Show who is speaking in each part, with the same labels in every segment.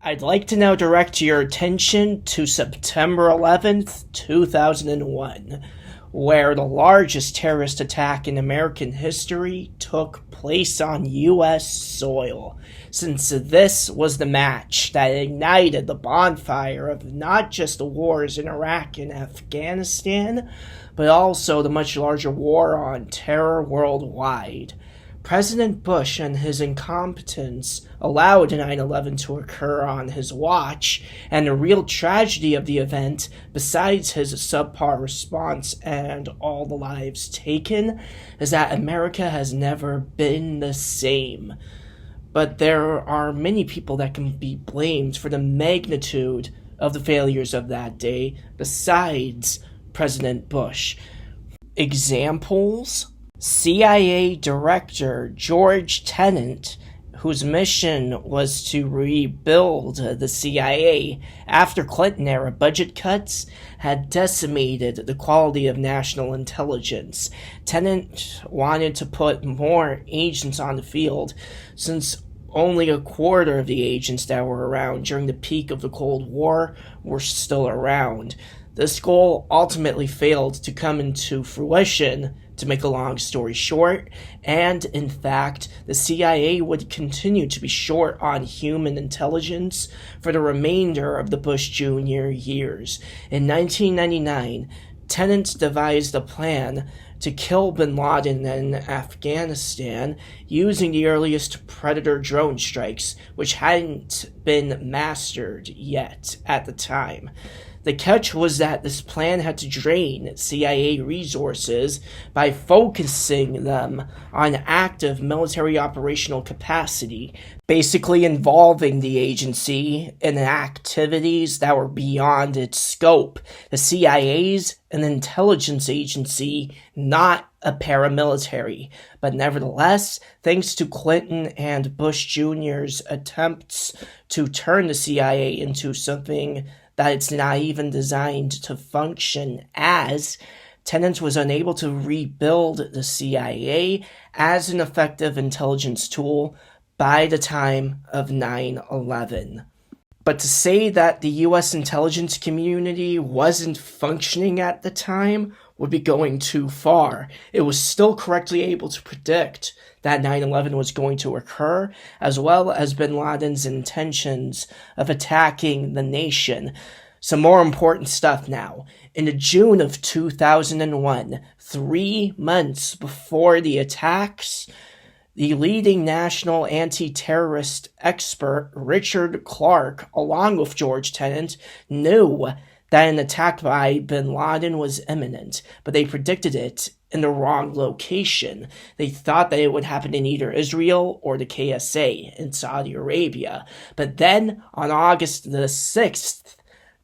Speaker 1: I'd like to now direct your attention to September 11th, 2001, where the largest terrorist attack in American history took place on U.S. soil, since this was the match that ignited the bonfire of not just the wars in Iraq and Afghanistan, but also the much larger war on terror worldwide. President Bush and his incompetence allowed 9/11 to occur on his watch, and the real tragedy of the event, besides his subpar response and all the lives taken, is that America has never been the same. But there are many people that can be blamed for the magnitude of the failures of that day, besides President Bush. Examples: CIA Director George Tenet, whose mission was to rebuild the CIA after Clinton-era budget cuts had decimated the quality of national intelligence. Tenet wanted to put more agents on the field, since only a quarter of the agents that were around during the peak of the Cold War were still around. This goal ultimately failed to come into fruition, to make a long story short, and in fact, the CIA would continue to be short on human intelligence for the remainder of the Bush Jr. years. In 1999, Tenet devised a plan to kill bin Laden in Afghanistan using the earliest Predator drone strikes, which hadn't been mastered yet at the time. The catch was that this plan had to drain CIA resources by focusing them on active military operational capacity, basically involving the agency in activities that were beyond its scope. The CIA's an intelligence agency, not a paramilitary. But nevertheless, thanks to Clinton and Bush Jr.'s attempts to turn the CIA into something that it's not even designed to function as, Tenet was unable to rebuild the CIA as an effective intelligence tool by the time of 9/11. But to say that the U.S. intelligence community wasn't functioning at the time would be going too far. It was still correctly able to predict that 9/11 was going to occur, as well as bin Laden's intentions of attacking the nation. Some more important stuff now. In June of 2001, 3 months before the attacks, the leading national anti-terrorist expert Richard Clarke, along with George Tenet, knew that an attack by bin Laden was imminent, but they predicted it in the wrong location. They thought that it would happen in either Israel or the KSA in Saudi Arabia. But then, on August the 6th,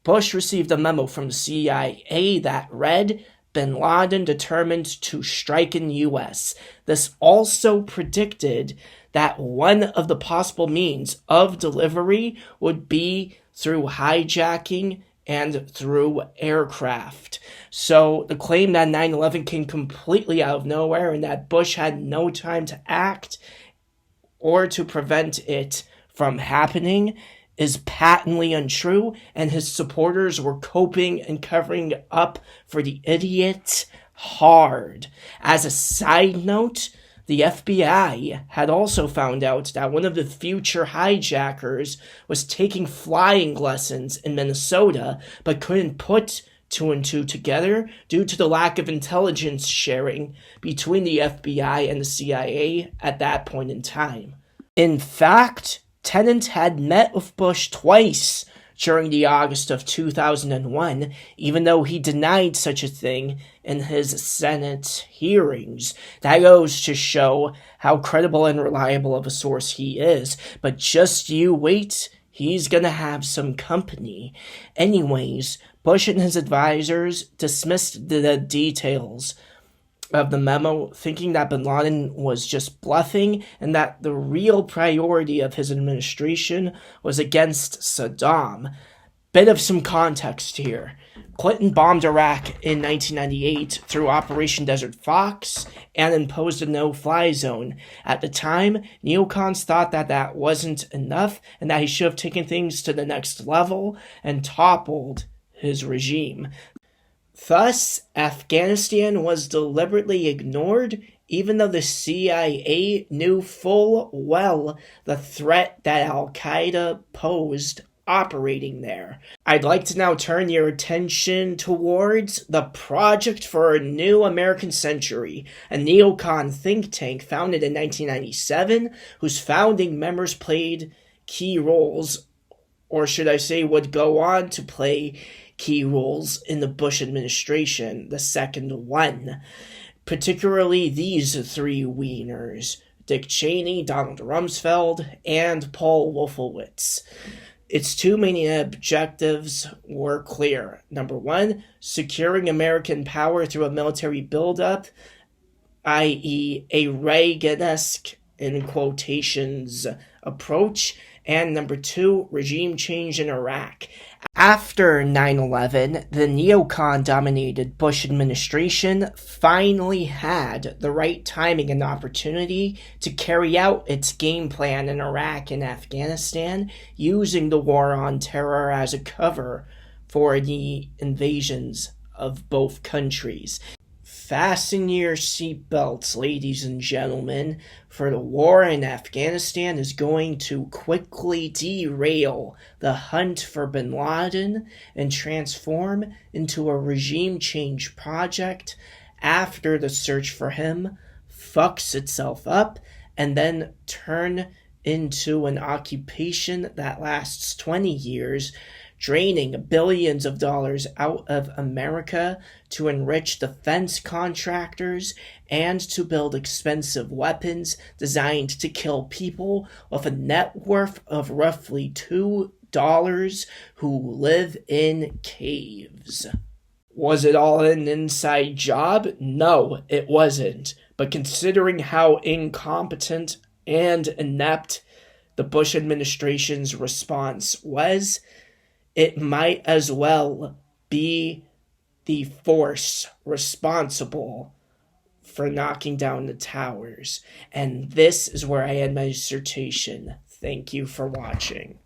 Speaker 1: Bush received a memo from the CIA that read, bin Laden determined to strike in U.S. This also predicted that one of the possible means of delivery would be through hijacking and through aircraft. So the claim that 9/11 came completely out of nowhere and that Bush had no time to act or to prevent it from happening is patently untrue, and his supporters were coping and covering up for the idiot hard. As a side note, the FBI had also found out that one of the future hijackers was taking flying lessons in Minnesota, but couldn't put two and two together due to the lack of intelligence sharing between the FBI and the CIA at that point in time. In fact, Tenet had met with Bush twice during the August of 2001, even though he denied such a thing in his Senate hearings. That goes to show how credible and reliable of a source he is, but just you wait, he's gonna have some company. Anyways, Bush and his advisors dismissed the details of the memo, thinking that bin Laden was just bluffing and that the real priority of his administration was against Saddam. Bit of some context here. Clinton bombed Iraq in 1998 through Operation Desert Fox and imposed a no-fly zone. At the time, neocons thought that that wasn't enough and that he should have taken things to the next level and toppled his regime. Thus, Afghanistan was deliberately ignored, even though the CIA knew full well the threat that Al-Qaeda posed operating there. I'd like to now turn your attention towards the Project for a New American Century, a neocon think tank founded in 1997, whose founding members played key roles, or should I say would go on to play key roles in the Bush administration, the second one. Particularly these three wieners: Dick Cheney, Donald Rumsfeld, and Paul Wolfowitz. Its two main objectives were clear. Number one, securing American power through a military buildup, i.e. a Reagan-esque, in quotations, approach. And number two, regime change in Iraq. After 9/11, the neocon-dominated Bush administration finally had the right timing and opportunity to carry out its game plan in Iraq and Afghanistan, using the war on terror as a cover for the invasions of both countries. Fasten your seatbelts, ladies and gentlemen, for the war in Afghanistan is going to quickly derail the hunt for bin Laden and transform into a regime change project after the search for him fucks itself up and then turn into an occupation that lasts 20 years, draining billions of dollars out of America to enrich defense contractors and to build expensive weapons designed to kill people with a net worth of roughly $2 who live in caves. Was it all an inside job? No, it wasn't. But considering how incompetent and inept the Bush administration's response was, it might as well be the force responsible for knocking down the towers. And this is where I end my dissertation. Thank you for watching.